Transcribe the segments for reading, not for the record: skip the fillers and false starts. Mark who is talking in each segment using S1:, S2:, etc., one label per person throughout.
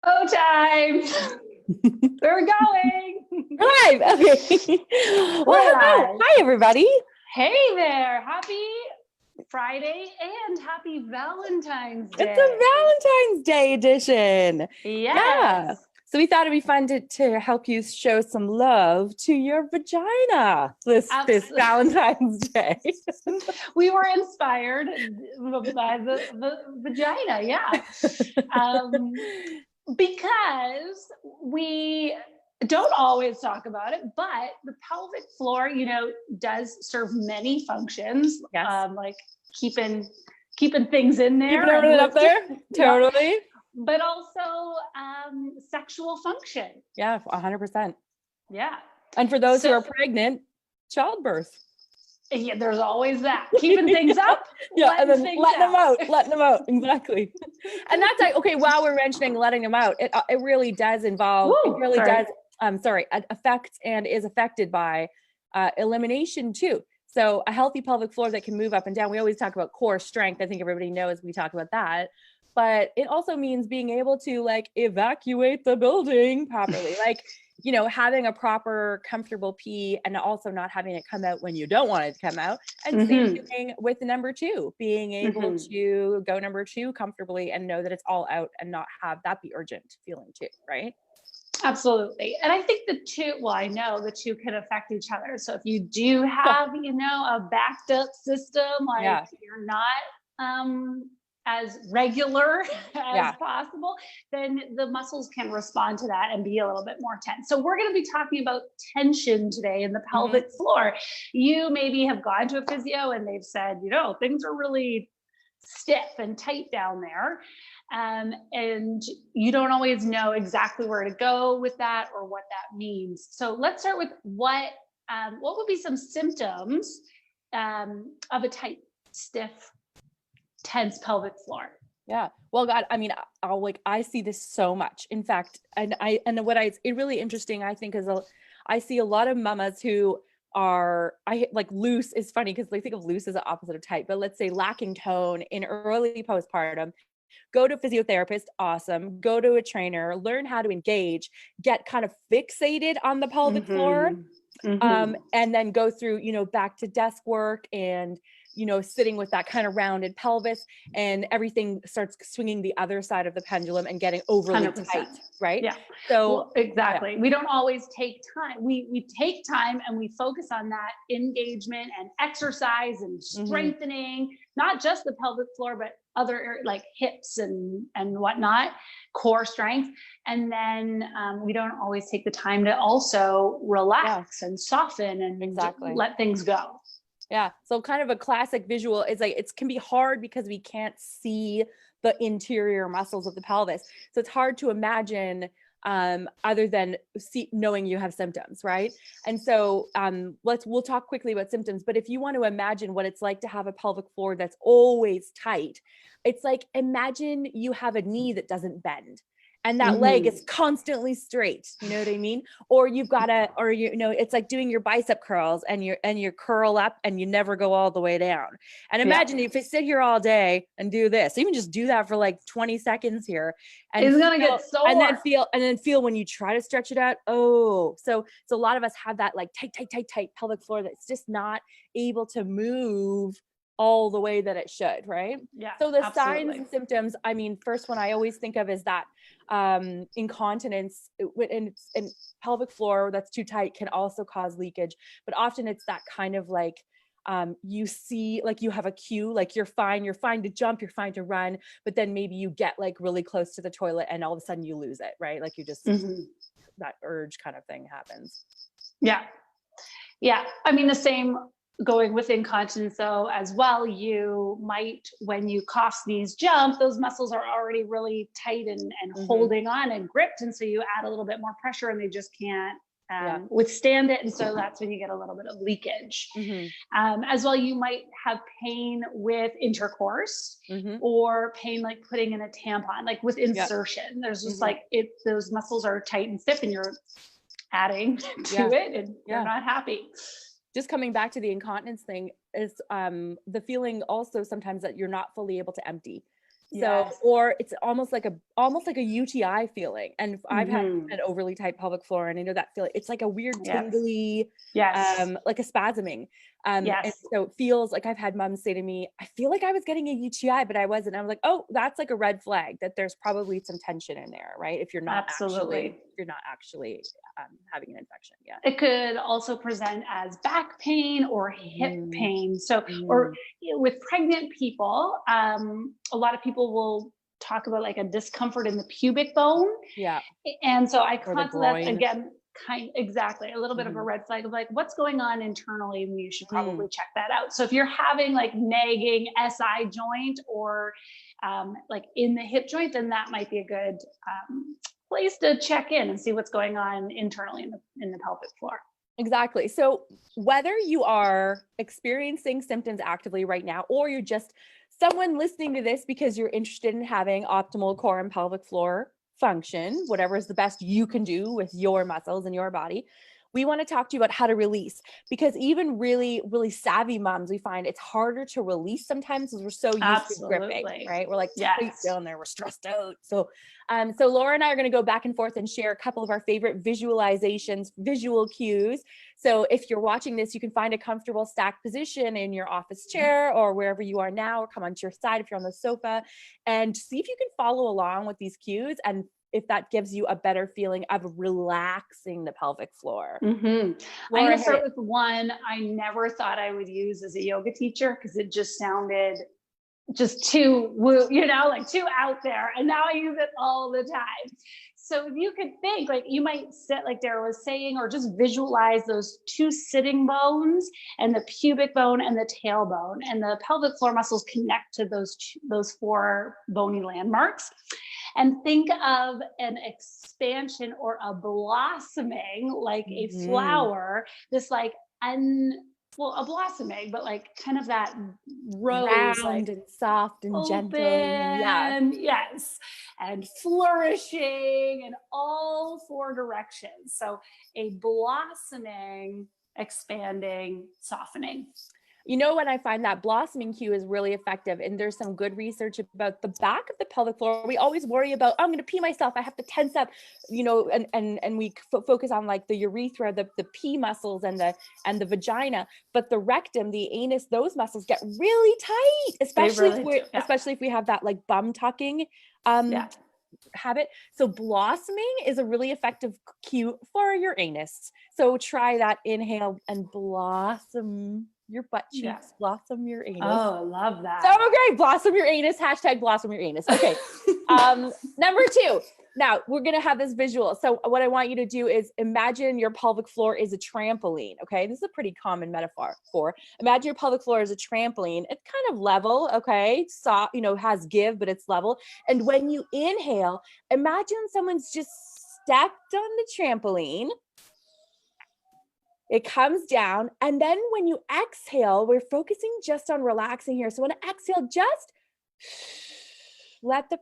S1: Oh, time. We're going.
S2: Live. Okay. Well, hello.
S1: Live.
S2: Hi, everybody.
S1: Hey there. Happy Friday and happy Valentine's Day.
S2: It's a Valentine's Day edition.
S1: Yes.
S2: Yeah. So we thought it'd be fun to help you show some love to your vagina this Valentine's Day.
S1: We were inspired by the vagina. Yeah. Because we don't always talk about it, but the pelvic floor, does serve many functions.
S2: Yes.
S1: Like keeping things in there.
S2: Keeping everything up there. Totally.
S1: Yeah. But also sexual function.
S2: Yeah, 100%.
S1: Yeah.
S2: And for those who are pregnant, childbirth.
S1: Yeah, there's always that. Keeping things up.
S2: Yeah, and then letting them out. Exactly. And that's like, okay, while we're mentioning letting them out, it really does involve, affect and is affected by elimination too. So a healthy pelvic floor that can move up and down. We always talk about core strength. I think everybody knows we talk about that. But it also means being able to like evacuate the building properly. Like, having a proper, comfortable pee and also not having it come out when you don't want it to come out. And same thing with the number two, being able to go number two comfortably and know that it's all out and not have that be urgent feeling too, right?
S1: Absolutely. And I think I know the two can affect each other. So if you do have, a backed up system, like you're not as regular as possible, then the muscles can respond to that and be a little bit more tense. So we're going to be talking about tension today in the pelvic floor. You maybe have gone to a physio and they've said, things are really stiff and tight down there. And you don't always know exactly where to go with that or what that means. So let's start with what would be some symptoms of a tight, stiff, tense pelvic floor?
S2: Yeah. Well, God, I mean, I see this so much. In fact, it's really interesting, I think, is I see a lot of mamas who are, loose is funny because they think of loose as the opposite of tight, but let's say lacking tone in early postpartum. Go to a physiotherapist, awesome. Go to a trainer, learn how to engage, get kind of fixated on the pelvic floor, and then go through, back to desk work and, sitting with that kind of rounded pelvis, and everything starts swinging the other side of the pendulum and getting overly 100%. Tight, right?
S1: Yeah. So exactly. Yeah. We don't always take time. We take time and we focus on that engagement and exercise and strengthening, not just the pelvic floor, but other like hips and whatnot, core strength. And then we don't always take the time to also relax and soften and let things go.
S2: Yeah. So kind of a classic visual is like, it can be hard because we can't see the interior muscles of the pelvis. So it's hard to imagine other than knowing you have symptoms, right? And so we'll talk quickly about symptoms, but if you want to imagine what it's like to have a pelvic floor that's always tight, it's like, imagine you have a knee that doesn't bend. And that leg is constantly straight. You know what I mean? Or you've got it's like doing your bicep curls and you curl up and you never go all the way down. And imagine if you sit here all day and do this, even just do that for like 20 seconds here. And
S1: it's going to get sore.
S2: And then feel when you try to stretch it out. Oh, so a lot of us have that like tight pelvic floor that's just not able to move all the way that it should, right?
S1: Yeah.
S2: So the signs and symptoms, I mean, first one I always think of is that incontinence and pelvic floor that's too tight can also cause leakage, but often it's that kind of like you see, like you have a cue, like you're fine to jump, you're fine to run, but then maybe you get like really close to the toilet and all of a sudden you lose it, right? Like you just that urge kind of thing happens.
S1: Yeah. I mean, the same going with incontinence though as well. You might, when you cough, sneeze, jump, those muscles are already really tight and holding on and gripped, and so you add a little bit more pressure and they just can't withstand it, and so that's when you get a little bit of leakage. As well, you might have pain with intercourse or pain like putting in a tampon, like with insertion. There's just like those muscles are tight and stiff and you're adding to it and you're not happy.
S2: Just coming back to the incontinence thing is the feeling also sometimes that you're not fully able to empty. So,
S1: Yes.
S2: or it's almost like a UTI feeling. And I've had
S1: Mm-hmm.
S2: an overly tight pelvic floor, and I know that feeling. It's like a weird
S1: Yes.
S2: tingly,
S1: Yes.
S2: like a spasming. And
S1: Yes.
S2: so it feels like I've had moms say to me, I feel like I was getting a UTI, but I wasn't. I was like, oh, that's like a red flag that there's probably some tension in there, right? If you're not
S1: Absolutely.
S2: actually having an infection. Yeah.
S1: It could also present as back pain or hip pain. So, or
S2: Mm.
S1: with pregnant people, a lot of people will talk about like a discomfort in the pubic bone.
S2: Yeah.
S1: And so I
S2: Or the
S1: constantly, that's
S2: groin.
S1: again, exactly a little bit of a
S2: Mhm.
S1: red flag of like, what's going on internally? And you should probably
S2: Mm.
S1: check that out. So if you're having like nagging SI joint or like in the hip joint, then that might be a good place to check in and see what's going on internally in the pelvic floor.
S2: Exactly. So whether you are experiencing symptoms actively right now, or you're just someone listening to this because you're interested in having optimal core and pelvic floor function, whatever is the best you can do with your muscles and your body, we want to talk to you about how to release, because even really, really savvy moms, we find it's harder to release sometimes because we're so used to gripping,
S1: Absolutely.
S2: right? We're like tight
S1: Yes.
S2: down there, we're stressed out. So Laura and I are going to go back and forth and share a couple of our favorite visualizations, visual cues. So if you're watching this, you can find a comfortable stacked position in your office chair or wherever you are now, or come onto your side if you're on the sofa, and see if you can follow along with these cues, and if that gives you a better feeling of relaxing the pelvic floor.
S1: Mm-hmm. I'm
S2: Laura,
S1: going to
S2: hit
S1: start
S2: it.
S1: with one I never thought I would use as a yoga teacher because it just sounded just too woo, like too out there. And now I use it all the time. So if you could think, like you might sit like Dara was saying, or just visualize those two sitting bones and the pubic bone and the tailbone, and the pelvic floor muscles connect to those four bony landmarks. And think of an expansion or a blossoming, like a flower, this like a blossoming, but like kind of that rose, like
S2: Round and soft and gentle. Yeah.
S1: open, yes, and flourishing in all four directions. So a blossoming, expanding, softening.
S2: You know what, I find that blossoming cue is really effective, and there's some good research about the back of the pelvic floor. We always worry about, oh, I'm going to pee myself, I have to tense up, and we focus on like the urethra, the pee muscles and the vagina, but the rectum, the anus, those muscles get really tight, especially if we have that like bum tucking habit. So blossoming is a really effective cue for your anus. So try that. Inhale and blossom your butt cheeks, blossom your anus.
S1: Oh, I love that.
S2: So great. Blossom your anus. # blossom your anus. Okay. Number 2. Now we're going to have this visual. So what I want you to do is imagine your pelvic floor is a trampoline. Okay. This is a pretty common metaphor imagine your pelvic floor is a trampoline. It's kind of level. Okay. Soft, has give, but it's level. And when you inhale, imagine someone's just stepped on the trampoline. It comes down. And then when you exhale, we're focusing just on relaxing here. So when I exhale, just let the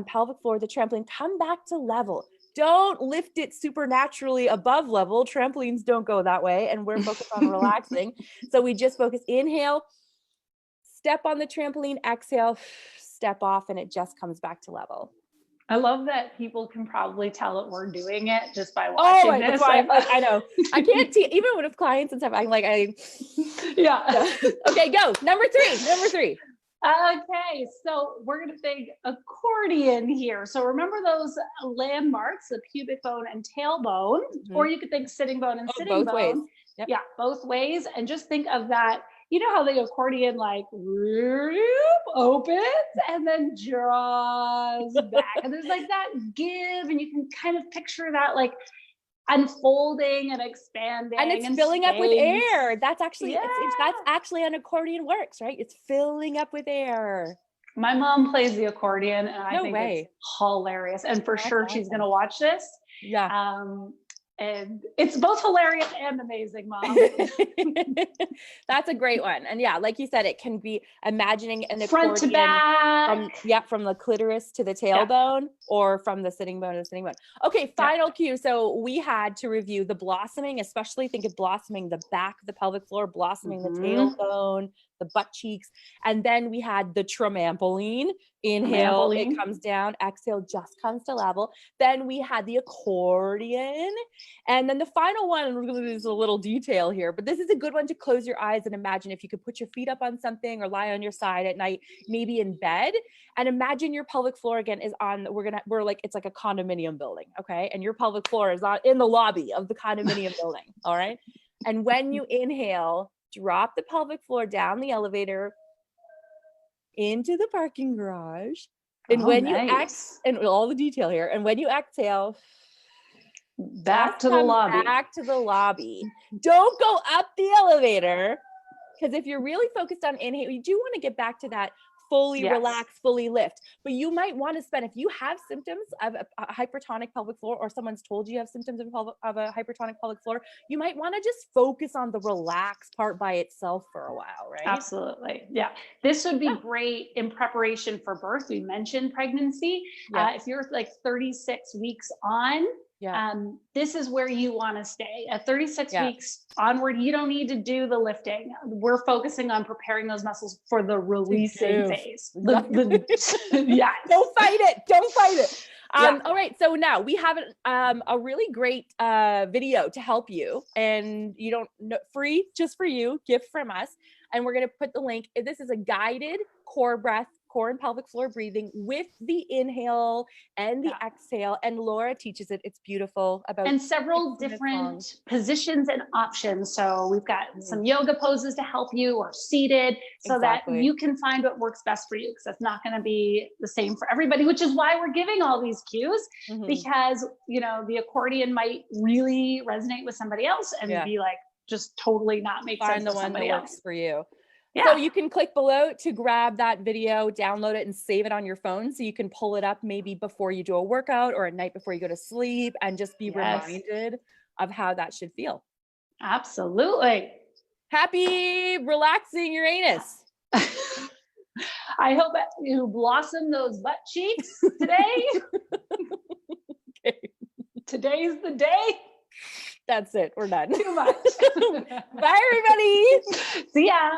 S2: pelvic floor, the trampoline, come back to level. Don't lift it supernaturally above level. Trampolines don't go that way. And we're focused on relaxing. So we just focus, inhale, step on the trampoline, exhale, step off, and it just comes back to level.
S1: I love that people can probably tell that we're doing it just by watching this.
S2: That's why I know. I can't even with clients and stuff. I'm like,
S1: yeah.
S2: Okay, go. Number three.
S1: Okay, so we're going to think accordion here. So remember those landmarks, the pubic bone and tailbone, or you could think sitting bone and sitting bone.
S2: Ways. Yep.
S1: Yeah, both ways. And just think of that. You know how the accordion like opens and then draws back. And there's like that give, and you can kind of picture that like unfolding and expanding,
S2: and it's filling up with air. That's actually that's actually an accordion works, right? It's filling up with air.
S1: My mom plays the accordion, and I think it's hilarious. And for sure, she's going to watch this.
S2: Yeah.
S1: And it's both hilarious and amazing, Mom.
S2: That's a great one. And yeah, like you said, it can be imagining an
S1: front
S2: accordion
S1: to back.
S2: from the clitoris to the tailbone, or from the sitting bone to the sitting bone. Okay, final cue. So we had to review the blossoming, especially think of blossoming the back of the pelvic floor, blossoming the tailbone, the butt cheeks. And then we had the trampoline. Inhale, it comes down. Exhale, just comes to level. Then we had the accordion. And then the final one, there's a little detail here, but this is a good one to close your eyes and imagine if you could put your feet up on something or lie on your side at night, maybe in bed, and imagine your pelvic floor again is on, we're like, it's like a condominium building. Okay. And your pelvic floor is in the lobby of the condominium building. All right. And when you inhale, drop the pelvic floor down the elevator into the parking garage. And when you and all the detail here, and when you exhale,
S1: back to the lobby.
S2: Back to the lobby. Don't go up the elevator, because if you're really focused on inhale, you do want to get back to that fully relax, fully lift. But you might want to spend, if you have symptoms of a hypertonic pelvic floor, or someone's told you have symptoms of a hypertonic pelvic floor, you might want to just focus on the relaxed part by itself for a while, right?
S1: Absolutely. Yeah. This would be great in preparation for birth. We mentioned pregnancy. If you're like 36 weeks on, this is where you want to stay. At 36 weeks onward, you don't need to do the lifting. We're focusing on preparing those muscles for the releasing phase. Don't fight
S2: it. Don't fight it. All right. So now we have a really great video to help you, and you don't know, free, just for you, gift from us. And we're going to put the link. This is a guided core breath, core and pelvic floor breathing with the inhale and the exhale. And Laura teaches it. It's beautiful. And
S1: several different positions and options. So we've got some yoga poses to help you, or seated, so that you can find what works best for you, because that's not going to be the same for everybody, which is why we're giving all these cues, because, you know, the accordion might really resonate with somebody else and be like, just totally not make sense
S2: for
S1: somebody
S2: else. Works for you. So you can click below to grab that video, download it, and save it on your phone, so you can pull it up maybe before you do a workout or at night before you go to sleep, and just be reminded of how that should feel.
S1: Absolutely.
S2: Happy relaxing your anus.
S1: I hope that you blossom those butt cheeks today. Today's the day.
S2: That's it. We're done.
S1: Too much.
S2: Bye, everybody.
S1: See ya.